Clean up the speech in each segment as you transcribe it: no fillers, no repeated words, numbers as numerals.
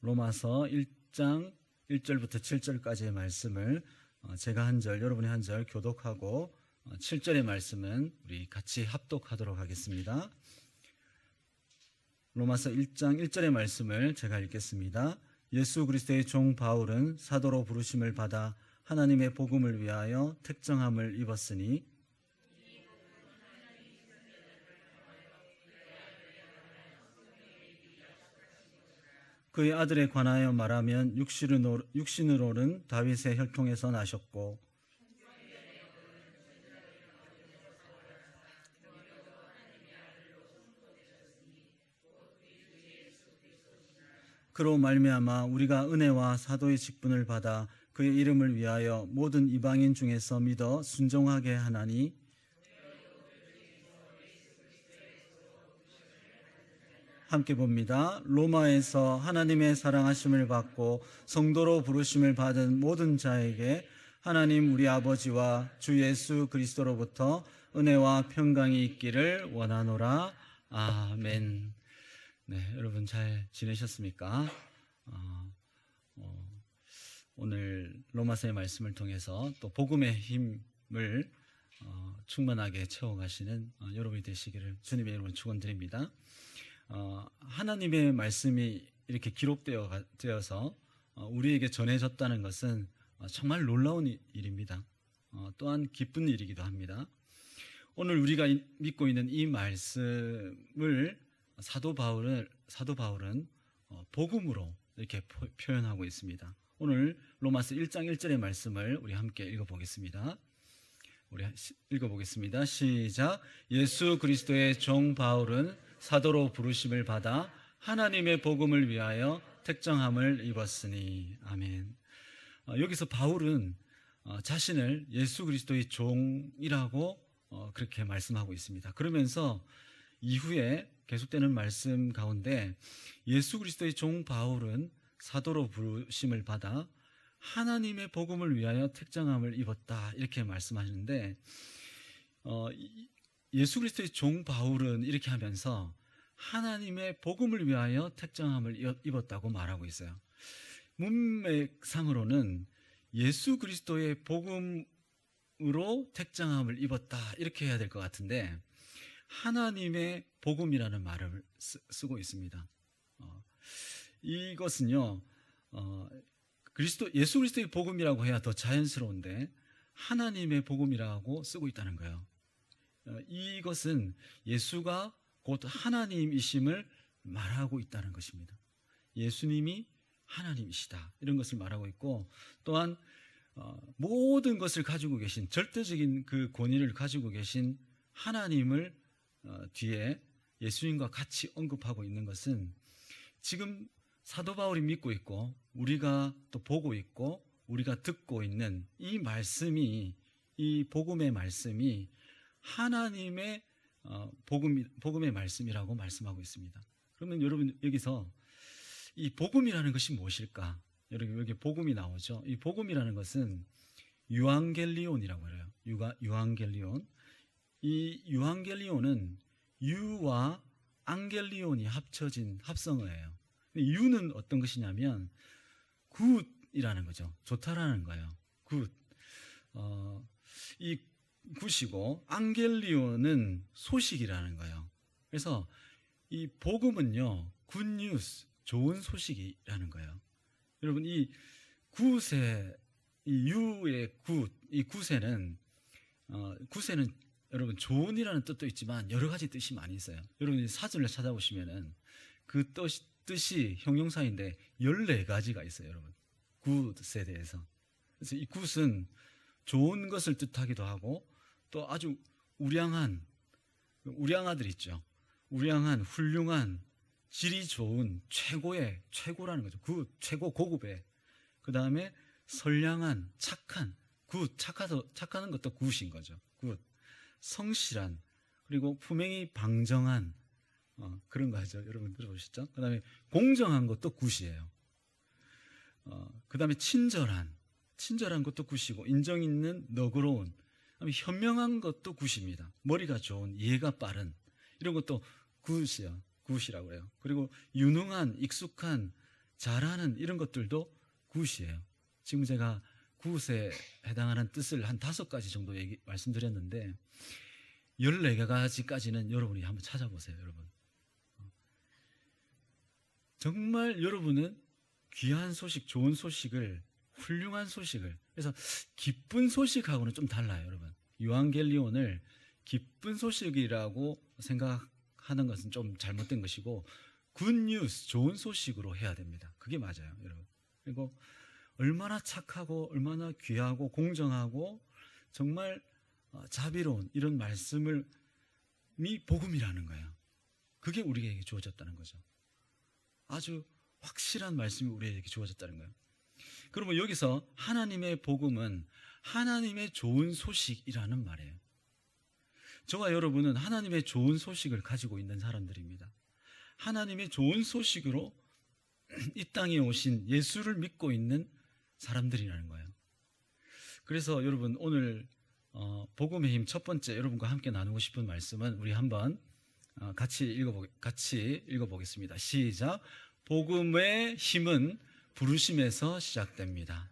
로마서 1장 1절부터 7절까지의 말씀을 제가 한 절, 여러분이 한 절 교독하고 7절의 말씀은 우리 같이 합독하도록 하겠습니다. 로마서 1장 1절의 말씀을 제가 읽겠습니다. 예수 그리스도의 종 바울은 사도로 부르심을 받아 하나님의 복음을 위하여 택정함을 입었으니 그의 아들에 관하여 말하면 육신으로는 다윗의 혈통에서 나셨고 그로 말미암아 우리가 은혜와 사도의 직분을 받아 그의 이름을 위하여 모든 이방인 중에서 믿어 순종하게 하나니 함께 봅니다. 로마에서 하나님의 사랑하심을 받고 성도로 부르심을 받은 모든 자에게 하나님 우리 아버지와 주 예수 그리스도로부터 은혜와 평강이 있기를 원하노라. 아멘. 네, 여러분 잘 지내셨습니까? 오늘 로마서의 말씀을 통해서 또 복음의 힘을 충만하게 채워가시는 여러분이 되시기를 주님의 이름으로 축원드립니다. 하나님의 말씀이 이렇게 기록되어서 우리에게 전해졌다는 것은 정말 놀라운 일입니다. 또한 기쁜 일이기도 합니다. 오늘 우리가 믿고 있는 이 말씀을 사도 바울은 복음으로 이렇게 표현하고 있습니다. 오늘 로마서 1장 1절의 말씀을 우리 함께 읽어보겠습니다. 시작. 예수 그리스도의 종 바울은 사도로 부르심을 받아 하나님의 복음을 위하여 택정함을 입었으니. 아멘. 여기서 바울은 자신을 예수 그리스도의 종이라고 그렇게 말씀하고 있습니다. 그러면서 이후에 계속되는 말씀 가운데 예수 그리스도의 종 바울은 사도로 부르심을 받아 하나님의 복음을 위하여 택정함을 입었다 이렇게 말씀하시는데 예수 그리스도의 종 바울은 이렇게 하면서 하나님의 복음을 위하여 택정함을 입었다고 말하고 있어요. 문맥상으로는 예수 그리스도의 복음으로 택정함을 입었다 이렇게 해야 될 것 같은데 하나님의 복음이라는 말을 쓰고 있습니다. 이것은요 예수 그리스도의 복음이라고 해야 더 자연스러운데 하나님의 복음이라고 쓰고 있다는 거예요. 이것은 예수가 곧 하나님이심을 말하고 있다는 것입니다. 예수님이 하나님이시다 이런 것을 말하고 있고 또한 모든 것을 가지고 계신 절대적인 그 권위를 가지고 계신 하나님을 뒤에 예수님과 같이 언급하고 있는 것은 지금 사도 바울이 믿고 있고 우리가 또 보고 있고 우리가 듣고 있는 이 말씀이 이 복음의 말씀이 하나님의 복음의 말씀이라고 말씀하고 있습니다. 그러면 여러분 여기서 이 복음이라는 것이 무엇일까? 여러분 여기 복음이 나오죠. 이 복음이라는 것은 유앙겔리온이라고 해요. 유앙겔리온. 이 유앙겔리온은 유와 앙겔리온이 합쳐진 합성어예요. 유는 어떤 것이냐면 굿이라는 거죠. 좋다라는 거예요. 굿. 이 굿이고 앙겔리온은 소식이라는 거예요. 그래서 이 복음은요 굿뉴스, 좋은 소식이라는 거예요. 여러분 이 굿의 이 유의 굿, 이 굿에는 여러분 좋은이라는 뜻도 있지만 여러 가지 뜻이 많이 있어요. 여러분이 사전을 찾아보시면은 그 뜻이 형용사인데 14가지가 있어요, 여러분. 굿에 대해서. 그래서 이 굿은 좋은 것을 뜻하기도 하고 또 아주 우량아들 있죠. 우량한, 훌륭한, 질이 좋은, 최고라는 거죠. 굿, 최고 고급의. 그 다음에 선량한, 착한, 굿, 착한 것도 굿인 거죠. 굿. 성실한, 그리고 품행이 방정한, 그런 거 하죠. 여러분 들어보셨죠? 그 다음에 공정한 것도 굿이에요. 그 다음에 친절한 것도 굿이고, 인정 있는, 너그러운, 그다음에 현명한 것도 굿입니다. 머리가 좋은, 이해가 빠른, 이런 것도 굿이라고 해요. 그리고 유능한, 익숙한, 잘하는 이런 것들도 굿이에요. 지금 제가 굿에 해당하는 뜻을 한 5가지 정도 말씀드렸는데 14가지까지는 여러분이 한번 찾아보세요. 여러분, 정말 여러분은 귀한 소식, 좋은 소식을, 훌륭한 소식을, 그래서 기쁜 소식하고는 좀 달라요. 여러분, 유앙겔리온을 기쁜 소식이라고 생각하는 것은 좀 잘못된 것이고 굿뉴스, 좋은 소식으로 해야 됩니다. 그게 맞아요, 여러분. 그리고 얼마나 착하고 얼마나 귀하고 공정하고 정말 자비로운 이런 말씀을 복음이라는 거예요. 그게 우리에게 주어졌다는 거죠. 아주 확실한 말씀이 우리에게 주어졌다는 거예요. 그러면 여기서 하나님의 복음은 하나님의 좋은 소식이라는 말이에요. 저와 여러분은 하나님의 좋은 소식을 가지고 있는 사람들입니다. 하나님의 좋은 소식으로 이 땅에 오신 예수를 믿고 있는 사람들이라는 거예요. 그래서 여러분, 오늘 복음의 힘 첫 번째 여러분과 함께 나누고 싶은 말씀은 우리 한번 같이 읽어보겠습니다. 시작. 복음의 힘은 부르심에서 시작됩니다.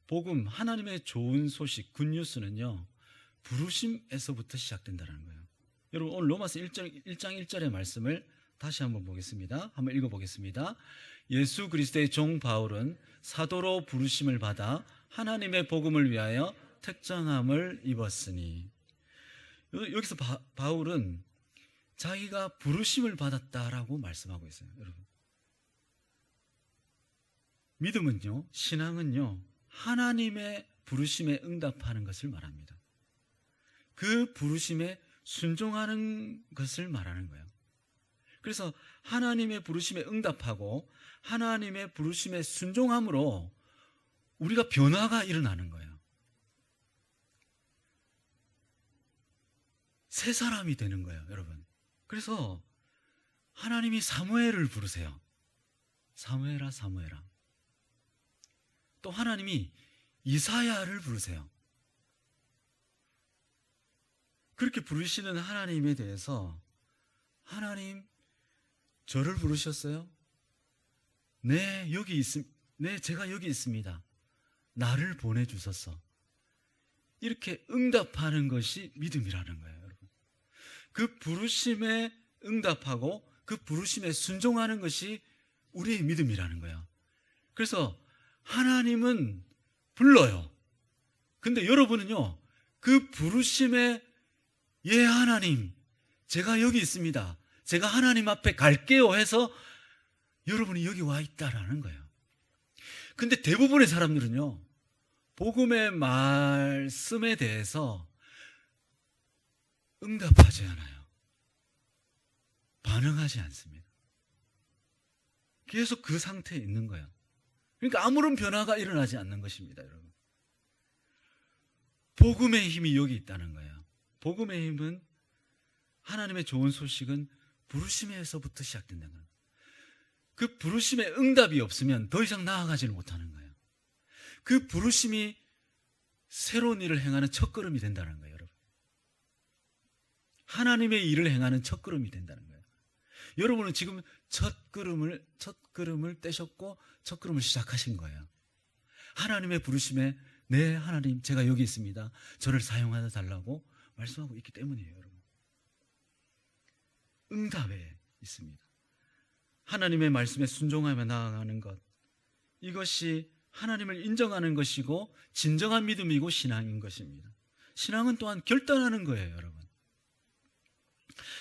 복음, 하나님의 좋은 소식, 굿뉴스는요, 부르심에서부터 시작된다는 거예요. 여러분, 오늘 로마서 1장 1절의 말씀을 다시 한번 보겠습니다. 한번 읽어보겠습니다. 예수 그리스도의 종 바울은 사도로 부르심을 받아 하나님의 복음을 위하여 택정함을 입었으니. 여기서 바울은 자기가 부르심을 받았다라고 말씀하고 있어요. 여러분, 믿음은요, 신앙은요, 하나님의 부르심에 응답하는 것을 말합니다. 그 부르심에 순종하는 것을 말하는 거예요. 그래서 하나님의 부르심에 응답하고 하나님의 부르심에 순종함으로 우리가 변화가 일어나는 거예요. 새 사람이 되는 거예요, 여러분. 그래서 하나님이 사무엘을 부르세요. 사무엘아, 사무엘아. 또 하나님이 이사야를 부르세요. 그렇게 부르시는 하나님에 대해서 하나님, 저를 부르셨어요? 네, 제가 여기 있습니다. 나를 보내주소서. 이렇게 응답하는 것이 믿음이라는 거예요, 여러분. 그 부르심에 응답하고 그 부르심에 순종하는 것이 우리의 믿음이라는 거예요. 그래서 하나님은 불러요. 근데 여러분은요, 그 부르심에 예, 하나님, 제가 여기 있습니다. 제가 하나님 앞에 갈게요 해서 여러분이 여기 와 있다라는 거예요. 근데 대부분의 사람들은요, 복음의 말씀에 대해서 응답하지 않아요. 반응하지 않습니다. 계속 그 상태에 있는 거예요. 그러니까 아무런 변화가 일어나지 않는 것입니다, 여러분. 복음의 힘이 여기 있다는 거예요. 복음의 힘은, 하나님의 좋은 소식은 부르심에서부터 시작된다는 거예요. 그 부르심에 응답이 없으면 더 이상 나아가지를 못하는 거예요. 그 부르심이 새로운 일을 행하는 첫걸음이 된다는 거예요, 여러분. 하나님의 일을 행하는 첫걸음이 된다는 거예요. 여러분은 지금 첫걸음을 떼셨고 첫걸음을 시작하신 거예요. 하나님의 부르심에 네, 하나님, 제가 여기 있습니다. 저를 사용하여 달라고 말씀하고 있기 때문이에요, 여러분. 응답에 있습니다. 하나님의 말씀에 순종하며 나아가는 것, 이것이 하나님을 인정하는 것이고 진정한 믿음이고 신앙인 것입니다. 신앙은 또한 결단하는 거예요, 여러분.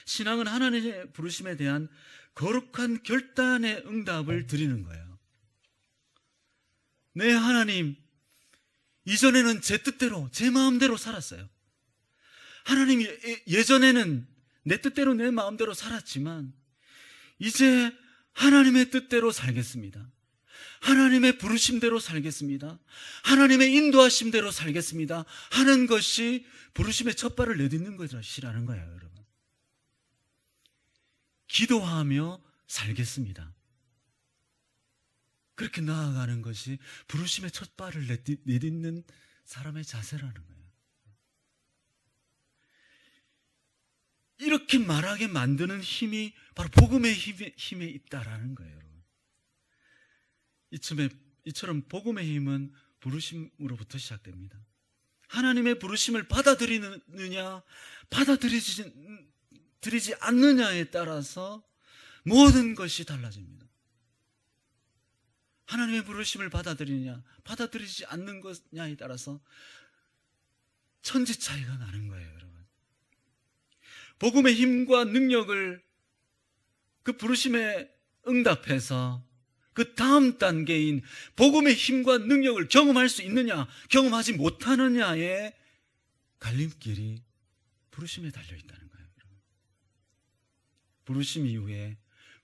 신앙은 하나님의 부르심에 대한 거룩한 결단의 응답을 드리는 거예요. 네, 하나님, 이전에는 제 뜻대로, 제 마음대로 살았어요. 하나님, 예전에는 내 뜻대로 내 마음대로 살았지만 이제 하나님의 뜻대로 살겠습니다. 하나님의 부르심대로 살겠습니다. 하나님의 인도하심대로 살겠습니다 하는 것이 부르심의 첫 발을 내딛는 것이라는 거예요, 여러분. 기도하며 살겠습니다. 그렇게 나아가는 것이 부르심의 첫 발을 내딛는 사람의 자세라는 거예요. 이렇게 말하게 만드는 힘이 바로 복음의 힘에 있다라는 거예요, 여러분. 이처럼 복음의 힘은 부르심으로부터 시작됩니다. 하나님의 부르심을 받아들이느냐 받아들이지 않느냐에 따라서 모든 것이 달라집니다. 하나님의 부르심을 받아들이느냐 받아들이지 않는 것냐에 따라서 천지 차이가 나는 거예요, 여러분. 복음의 힘과 능력을 그 부르심에 응답해서 그 다음 단계인 복음의 힘과 능력을 경험할 수 있느냐 경험하지 못하느냐의 갈림길이 부르심에 달려있다는 거예요. 부르심 이후에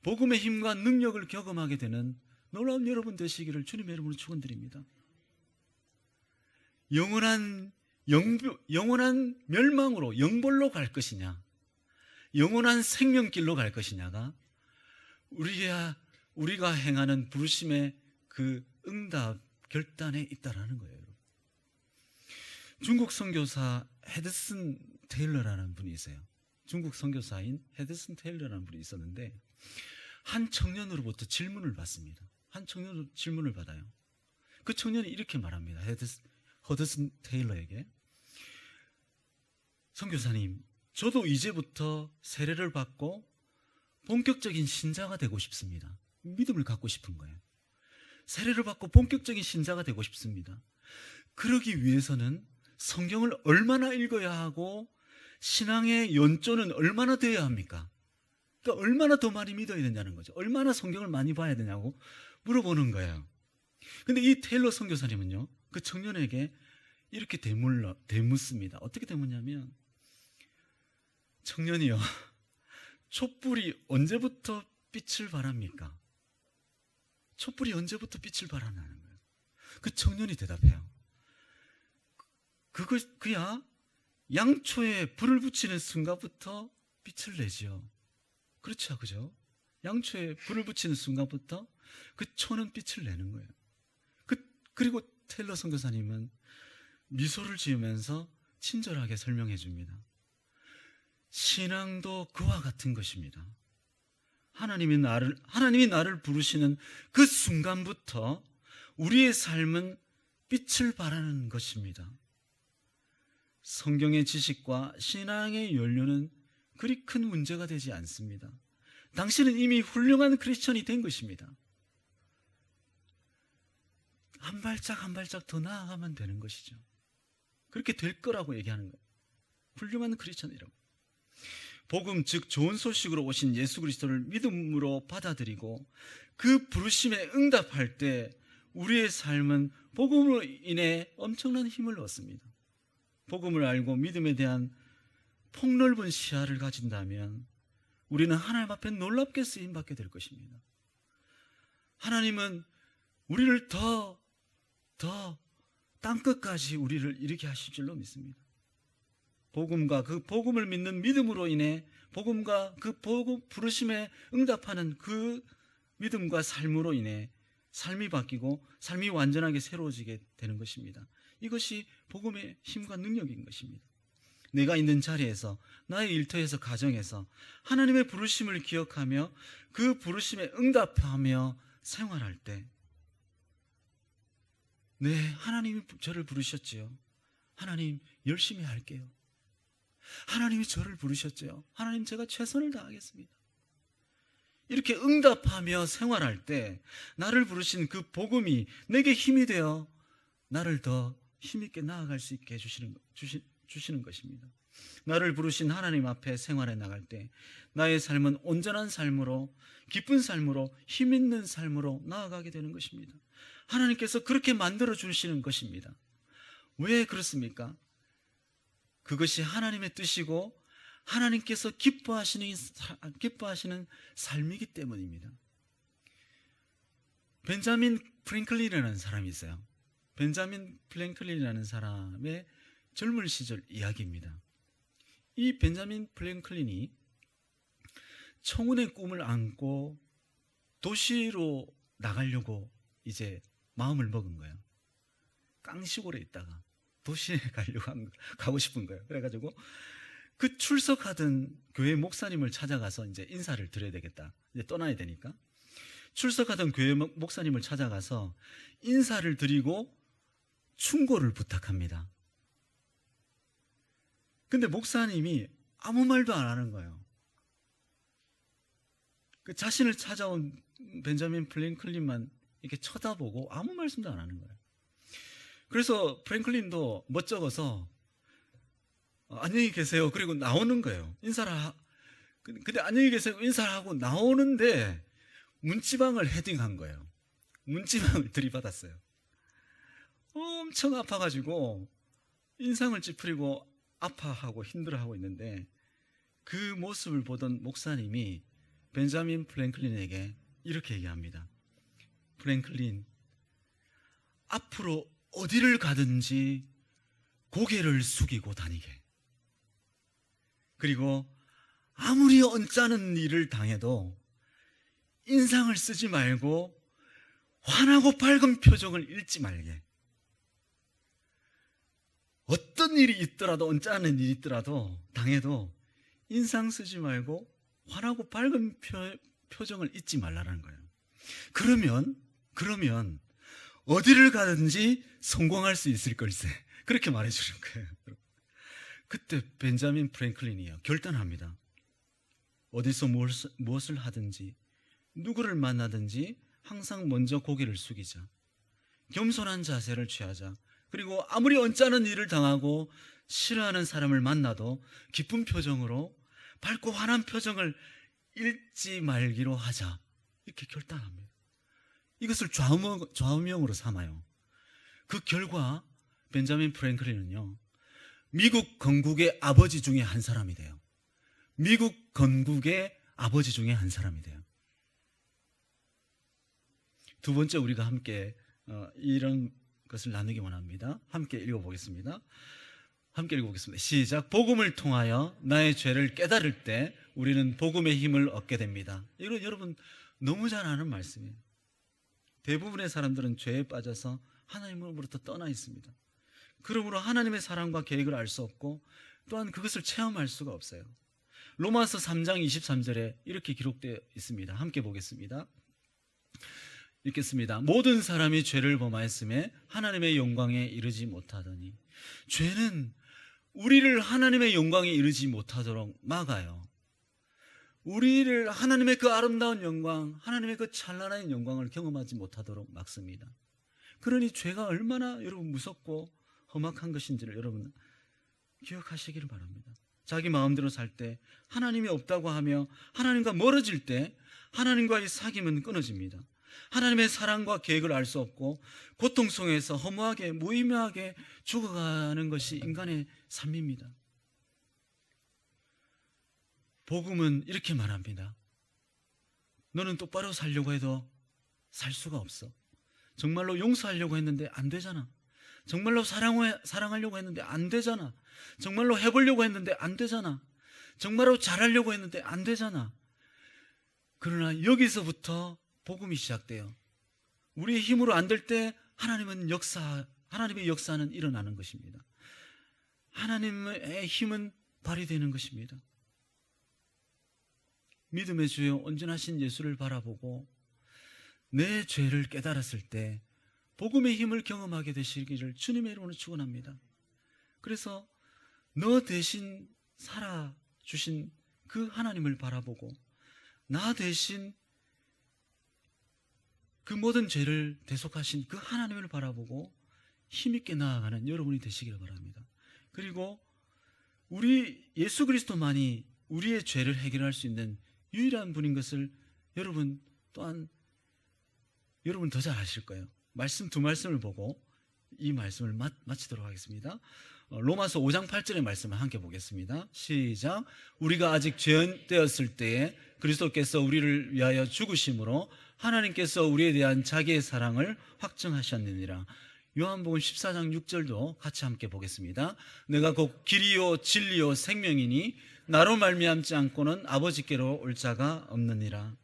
복음의 힘과 능력을 경험하게 되는 놀라운 여러분 되시기를 주님의 이름으로 축원드립니다. 영원한 멸망으로 영벌로 갈 것이냐 영원한 생명길로 갈 것이냐가 우리가 행하는 부르심의 그 응답 결단에 있다라는 거예요. 중국 선교사 헤드슨 테일러라는 분이 있어요. 중국 선교사인 헤드슨 테일러라는 분이 있었는데 한 청년으로부터 질문을 받습니다. 한 청년으로 질문을 받아요. 그 청년이 이렇게 말합니다. 헤드슨 테일러에게, 선교사님, 저도 이제부터 세례를 받고 본격적인 신자가 되고 싶습니다. 믿음을 갖고 싶은 거예요. 세례를 받고 본격적인 신자가 되고 싶습니다. 그러기 위해서는 성경을 얼마나 읽어야 하고 신앙의 연조는 얼마나 되어야 합니까? 그러니까 얼마나 더 많이 믿어야 되냐는 거죠. 얼마나 성경을 많이 봐야 되냐고 물어보는 거예요. 근데 이 테일러 선교사님은요, 그 청년에게 이렇게 대묻습니다. 어떻게 대묻냐면, 청년이요, 촛불이 언제부터 빛을 발합니까? 촛불이 언제부터 빛을 발하냐는 거예요. 그 청년이 대답해요. 그야 양초에 불을 붙이는 순간부터 빛을 내지요. 그렇죠, 그죠? 양초에 불을 붙이는 순간부터 그 초는 빛을 내는 거예요. 그리고 테일러 선교사님은 미소를 지으면서 친절하게 설명해 줍니다. 신앙도 그와 같은 것입니다. 하나님이 나를 부르시는 그 순간부터 우리의 삶은 빛을 발하는 것입니다. 성경의 지식과 신앙의 연료는 그리 큰 문제가 되지 않습니다. 당신은 이미 훌륭한 크리스천이 된 것입니다. 한 발짝 한 발짝 더 나아가면 되는 것이죠. 그렇게 될 거라고 얘기하는 거예요. 훌륭한 크리스천이라고. 복음, 즉 좋은 소식으로 오신 예수 그리스도를 믿음으로 받아들이고 그 부르심에 응답할 때 우리의 삶은 복음으로 인해 엄청난 힘을 얻습니다. 복음을 알고 믿음에 대한 폭넓은 시야를 가진다면 우리는 하나님 앞에 놀랍게 쓰임받게 될 것입니다. 하나님은 우리를 더 땅끝까지 우리를 이르게 하실 줄로 믿습니다. 복음과 그 복음을 믿는 믿음으로 인해 복음과 그 복음 부르심에 응답하는 그 믿음과 삶으로 인해 삶이 바뀌고 삶이 완전하게 새로워지게 되는 것입니다. 이것이 복음의 힘과 능력인 것입니다. 내가 있는 자리에서, 나의 일터에서, 가정에서 하나님의 부르심을 기억하며 그 부르심에 응답하며 생활할 때, 네, 하나님이 저를 부르셨지요. 하나님, 열심히 할게요. 하나님이 저를 부르셨지요. 하나님, 제가 최선을 다하겠습니다. 이렇게 응답하며 생활할 때 나를 부르신 그 복음이 내게 힘이 되어 나를 더 힘있게 나아갈 수 있게 주시는 것입니다. 나를 부르신 하나님 앞에 생활해 나갈 때 나의 삶은 온전한 삶으로, 기쁜 삶으로, 힘있는 삶으로 나아가게 되는 것입니다. 하나님께서 그렇게 만들어 주시는 것입니다. 왜 그렇습니까? 그것이 하나님의 뜻이고 하나님께서 기뻐하시는 삶이기 때문입니다. 벤자민 프랭클린이라는 사람이 있어요. 벤자민 프랭클린이라는 사람의 젊은 시절 이야기입니다. 이 벤자민 프랭클린이 청운의 꿈을 안고 도시로 나가려고 이제 마음을 먹은 거예요. 깡시골에 있다가 도시에 가고 싶은 거예요. 그래가지고 그 출석하던 교회 목사님을 찾아가서 이제 인사를 드려야 되겠다. 이제 떠나야 되니까 출석하던 교회 목사님을 찾아가서 인사를 드리고 충고를 부탁합니다. 근데 목사님이 아무 말도 안 하는 거예요. 그 자신을 찾아온 벤자민 프랭클린만 이렇게 쳐다보고 아무 말씀도 안 하는 거예요. 그래서 프랭클린도 멋쩍어서 안녕히 계세요. 그리고 나오는 거예요. 근데 안녕히 계세요. 인사를 하고 나오는데 문지방을 헤딩한 거예요. 문지방을 들이받았어요. 엄청 아파가지고 인상을 찌푸리고 아파하고 힘들어하고 있는데 그 모습을 보던 목사님이 벤자민 프랭클린에게 이렇게 얘기합니다. 프랭클린, 앞으로 어디를 가든지 고개를 숙이고 다니게. 그리고 아무리 언짢은 일을 당해도 인상을 쓰지 말고 환하고 밝은 표정을 잃지 말게. 어떤 일이 있더라도, 언짢은 일이 있더라도 당해도 인상 쓰지 말고 환하고 밝은 표정을 잊지 말라는 거예요. 그러면 어디를 가든지 성공할 수 있을 걸세. 그렇게 말해주는 거예요. 그때 벤자민 프랭클린이요 결단합니다. 어디서 무엇을 하든지 누구를 만나든지 항상 먼저 고개를 숙이자. 겸손한 자세를 취하자. 그리고 아무리 언짢은 일을 당하고 싫어하는 사람을 만나도 기쁜 표정으로 밝고 환한 표정을 잃지 말기로 하자. 이렇게 결단합니다. 이것을 좌우명으로 삼아요. 그 결과 벤자민 프랭클린은요 미국 건국의 아버지 중에 한 사람이 돼요. 미국 건국의 아버지 중에 한 사람이 돼요. 두 번째, 우리가 함께 이런 것을 나누기 원합니다. 함께 읽어보겠습니다. 시작. 복음을 통하여 나의 죄를 깨달을 때 우리는 복음의 힘을 얻게 됩니다. 이건 여러분 너무 잘 아는 말씀이에요. 대부분의 사람들은 죄에 빠져서 하나님으로부터 떠나 있습니다. 그러므로 하나님의 사랑과 계획을 알 수 없고 또한 그것을 체험할 수가 없어요. 로마서 3장 23절에 이렇게 기록되어 있습니다. 함께 보겠습니다. 읽겠습니다. 모든 사람이 죄를 범하였음에 하나님의 영광에 이르지 못하더니. 죄는 우리를 하나님의 영광에 이르지 못하도록 막아요. 우리를 하나님의 그 아름다운 영광, 하나님의 그 찬란한 영광을 경험하지 못하도록 막습니다. 그러니 죄가 얼마나 여러분 무섭고 험악한 것인지를 여러분 기억하시기를 바랍니다. 자기 마음대로 살 때, 하나님이 없다고 하며 하나님과 멀어질 때 하나님과의 사귐은 끊어집니다. 하나님의 사랑과 계획을 알 수 없고 고통 속에서 허무하게 무의미하게 죽어가는 것이 인간의 삶입니다. 복음은 이렇게 말합니다. 너는 똑바로 살려고 해도 살 수가 없어. 정말로 용서하려고 했는데 안 되잖아. 정말로 사랑하려고 했는데 안 되잖아. 정말로 해보려고 했는데 안 되잖아. 정말로 잘하려고 했는데 안 되잖아. 그러나 여기서부터 복음이 시작돼요. 우리의 힘으로 안 될 때 하나님의 역사는 일어나는 것입니다. 하나님의 힘은 발휘되는 것입니다. 믿음의 주여 온전하신 예수를 바라보고 내 죄를 깨달았을 때 복음의 힘을 경험하게 되시기를 주님의 이름으로 축원합니다. 그래서 너 대신 살아주신 그 하나님을 바라보고 나 대신 그 모든 죄를 대속하신 그 하나님을 바라보고 힘있게 나아가는 여러분이 되시기를 바랍니다. 그리고 우리 예수 그리스도만이 우리의 죄를 해결할 수 있는 유일한 분인 것을 여러분 또한 여러분 더 잘 아실 거예요. 두 말씀을 보고 이 말씀을 마치도록 하겠습니다. 로마서 5장 8절의 말씀을 함께 보겠습니다. 시작. 우리가 아직 죄인 되었을 때에 그리스도께서 우리를 위하여 죽으심으로 하나님께서 우리에 대한 자기의 사랑을 확증하셨느니라. 요한복음 14장 6절도 같이 함께 보겠습니다. 내가 곧 길이요 진리요 생명이니 나로 말미암지 않고는 아버지께로 올 자가 없느니라.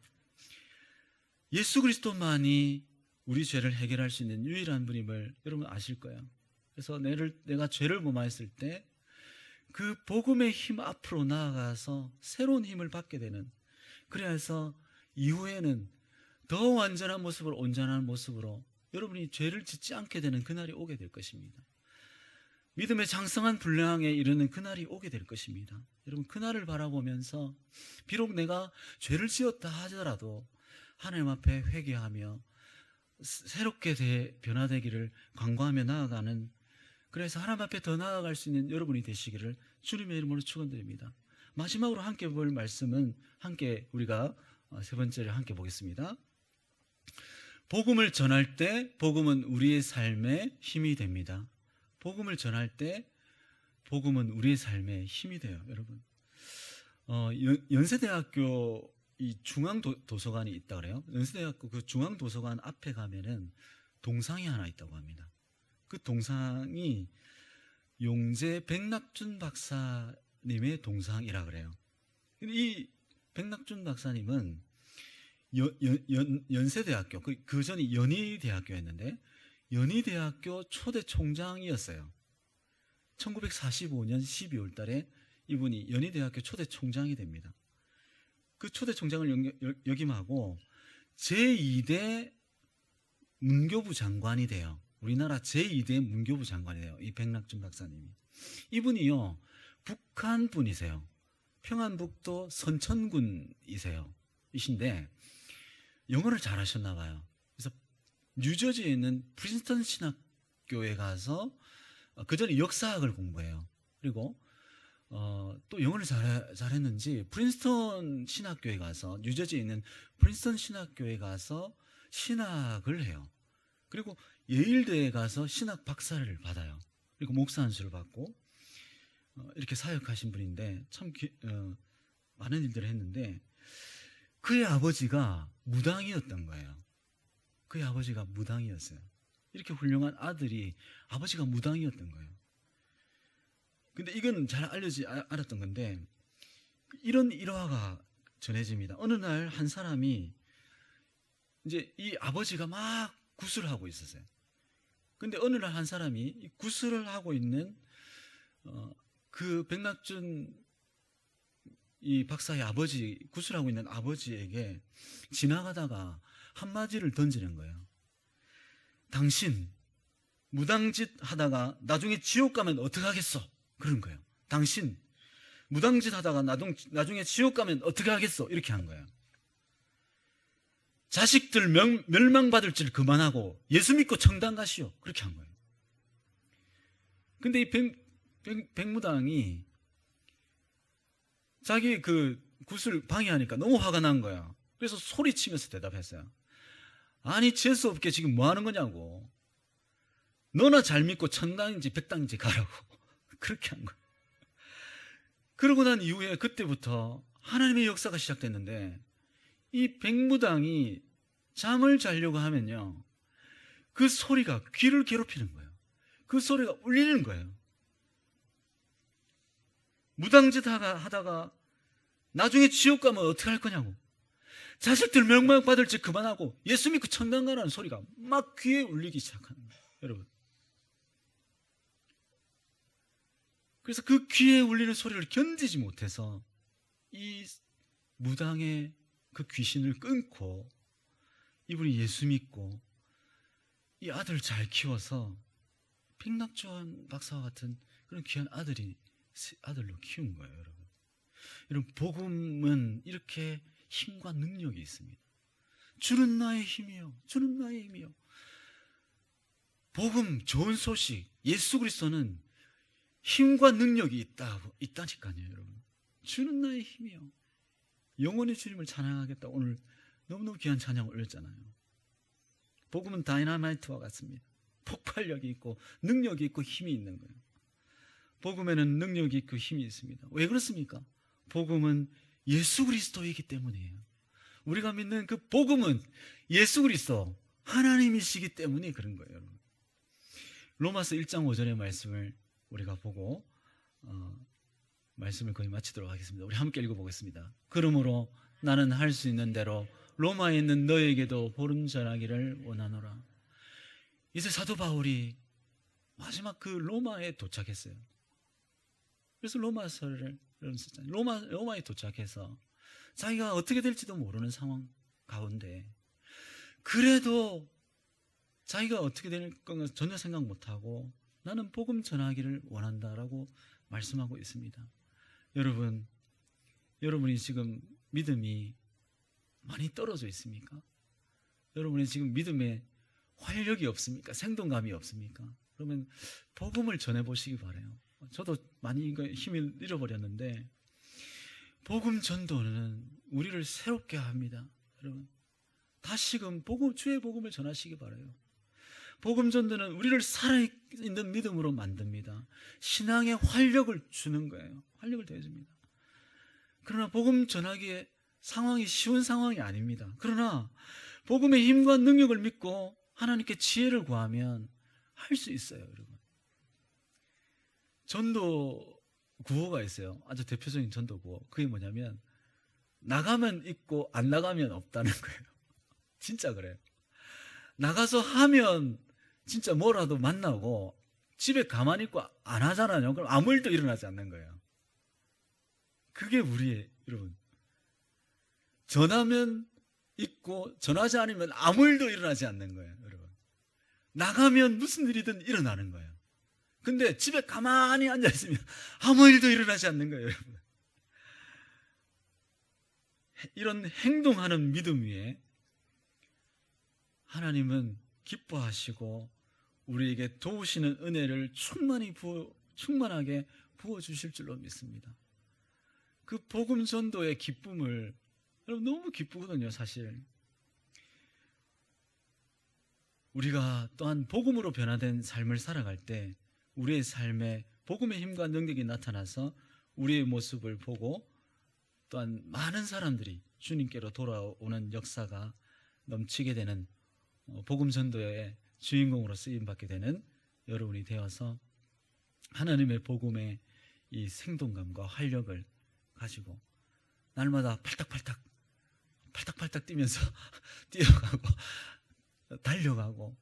예수 그리스도만이 우리 죄를 해결할 수 있는 유일한 분임을 여러분 아실 거예요. 그래서 내가 죄를 범하였을 때 그 복음의 힘 앞으로 나아가서 새로운 힘을 받게 되는, 그래서 이후에는 더 완전한 모습으로, 온전한 모습으로 여러분이 죄를 짓지 않게 되는 그날이 오게 될 것입니다. 믿음의 장성한 분량에 이르는 그날이 오게 될 것입니다. 여러분, 그날을 바라보면서 비록 내가 죄를 지었다 하더라도 하나님 앞에 회개하며 새롭게 변화되기를 간구하며 나아가는, 그래서 하나님 앞에 더 나아갈 수 있는 여러분이 되시기를 주님의 이름으로 축원드립니다. 마지막으로 함께 볼 말씀은 함께 우리가 세 번째를 함께 보겠습니다. 복음을 전할 때 복음은 우리의 삶에 힘이 됩니다. 복음을 전할 때 복음은 우리의 삶에 힘이 돼요. 여러분, 연세대학교 이 중앙도서관이 있다 그래요. 연세대학교 그 중앙도서관 앞에 가면은 동상이 하나 있다고 합니다. 그 동상이 용재 백낙준 박사님의 동상이라 그래요. 이 백낙준 박사님은 연세대학교, 그 전이 연희대학교였는데 연희대학교 초대 총장이었어요. 1945년 12월 달에 이분이 연희대학교 초대 총장이 됩니다. 그 초대 총장을 역임하고 제2대 문교부 장관이 돼요. 우리나라 제2대 문교부 장관이 돼요. 이 백낙준 박사님이. 이분이요, 북한 분이세요. 평안북도 선천군이세요. 이신데 영어를 잘하셨나 봐요. 그래서 뉴저지에 있는 프린스턴 신학교에 가서 그 전에 역사학을 공부해요. 그리고 또 영어를 잘했는지 프린스턴 신학교에 가서, 뉴저지에 있는 프린스턴 신학교에 가서 신학을 해요. 그리고 예일대에 가서 신학 박사를 받아요. 그리고 목사 안수를 받고 이렇게 사역하신 분인데 참 많은 일들을 했는데, 그의 아버지가 무당이었던 거예요. 그의 아버지가 무당이었어요. 이렇게 훌륭한 아들이 아버지가 무당이었던 거예요. 근데 이건 잘 알았던 건데, 이런 일화가 전해집니다. 어느 날 한 사람이, 이제 이 아버지가 막 구슬을 하고 있었어요. 근데 어느 날 한 사람이 구슬을 하고 있는 그 백낙준 이 박사의 아버지, 구슬하고 있는 아버지에게 지나가다가 한마디를 던지는 거예요. 당신 무당짓 하다가 나중에 지옥 가면 어떡하겠어? 그런 거예요. 당신 무당짓 하다가 나중에 지옥 가면 어떻게 하겠어? 이렇게 한 거예요. 자식들 멸망받을 줄 그만하고 예수 믿고 청당 가시오. 그렇게 한 거예요. 근데 이 백무당이 자기 그 구슬 방해하니까 너무 화가 난 거야. 그래서 소리치면서 대답했어요. 아니, 재수 없게 지금 뭐 하는 거냐고. 너나 잘 믿고 천당인지 백당인지 가라고. 그렇게 한 거야. 그러고 난 이후에 그때부터 하나님의 역사가 시작됐는데, 이 백무당이 잠을 자려고 하면요, 그 소리가 귀를 괴롭히는 거예요. 그 소리가 울리는 거예요. 무당짓 하다가 나중에 지옥 가면 어떻게 할 거냐고. 자식들 멸망받을 지 그만하고 예수 믿고 천당 가라는 소리가 막 귀에 울리기 시작하는 거예요. 여러분, 그래서 그 귀에 울리는 소리를 견디지 못해서 이 무당의 그 귀신을 끊고 이분이 예수 믿고 이 아들을 잘 키워서 백낙준 박사와 같은 그런 귀한 아들로 키운 거예요. 여러분, 복음은 이렇게 힘과 능력이 있습니다. 주는 나의 힘이요, 주는 나의 힘이요. 복음, 좋은 소식, 예수 그리스도는 힘과 능력이 있다니까요. 여러분, 주는 나의 힘이요. 영원히 주님을 찬양하겠다. 오늘 너무너무 귀한 찬양을 올렸잖아요. 복음은 다이너마이트와 같습니다. 폭발력이 있고 능력이 있고 힘이 있는 거예요. 복음에는 능력이 있고 힘이 있습니다. 왜 그렇습니까? 복음은 예수 그리스도이기 때문이에요. 우리가 믿는 그 복음은 예수 그리스도 하나님이시기 때문에 그런 거예요. 여러분, 로마서 1장 5절의 말씀을 우리가 보고 말씀을 거의 마치도록 하겠습니다. 우리 함께 읽어보겠습니다. 그러므로 나는 할 수 있는 대로 로마에 있는 너에게도 복음 전하기를 원하노라. 이제 사도 바울이 마지막 그 로마에 도착했어요. 그래서 로마서를 썼잖아요. 로마에 도착해서 자기가 어떻게 될지도 모르는 상황 가운데 그래도 자기가 어떻게 될 건가 전혀 생각 못하고 나는 복음 전하기를 원한다라고 말씀하고 있습니다. 여러분이 지금 믿음이 많이 떨어져 있습니까? 여러분이 지금 믿음에 활력이 없습니까? 생동감이 없습니까? 그러면 복음을 전해보시기 바라요. 저도 많이 힘을 잃어버렸는데 복음 전도는 우리를 새롭게 합니다. 여러분 다시금 주의 복음을 전하시기 바라요. 복음 전도는 우리를 살아있는 믿음으로 만듭니다. 신앙의 활력을 주는 거예요. 활력을 더해줍니다. 그러나 복음 전하기에 상황이 쉬운 상황이 아닙니다. 그러나 복음의 힘과 능력을 믿고 하나님께 지혜를 구하면 할 수 있어요. 여러분 전도 구호가 있어요. 아주 대표적인 전도 구호. 그게 뭐냐면 나가면 있고 안 나가면 없다는 거예요. 진짜 그래요. 나가서 하면 진짜 뭐라도 만나고 집에 가만히 있고 안 하잖아요. 그럼 아무 일도 일어나지 않는 거예요. 그게 우리의 여러분 전하면 있고 전하지 않으면 아무 일도 일어나지 않는 거예요. 여러분 나가면 무슨 일이든 일어나는 거예요. 근데 집에 가만히 앉아있으면 아무 일도 일어나지 않는 거예요. 여러분 이런 행동하는 믿음 위에 하나님은 기뻐하시고 우리에게 도우시는 은혜를 충만하게 부어주실 줄로 믿습니다. 그 복음 전도의 기쁨을 여러분 너무 기쁘거든요. 사실 우리가 또한 복음으로 변화된 삶을 살아갈 때 우리의 삶에 복음의 힘과 능력이 나타나서 우리의 모습을 보고 또한 많은 사람들이 주님께로 돌아오는 역사가 넘치게 되는 복음 전도의 주인공으로 쓰임받게 되는 여러분이 되어서 하나님의 복음의 이 생동감과 활력을 가지고 날마다 팔딱팔딱 뛰면서 뛰어가고 달려가고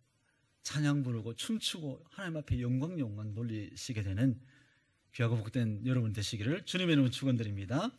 찬양 부르고 춤추고 하나님 앞에 영광 돌리시게 되는 귀하고 복된 여러분 되시기를 주님의 이름으로 축원드립니다.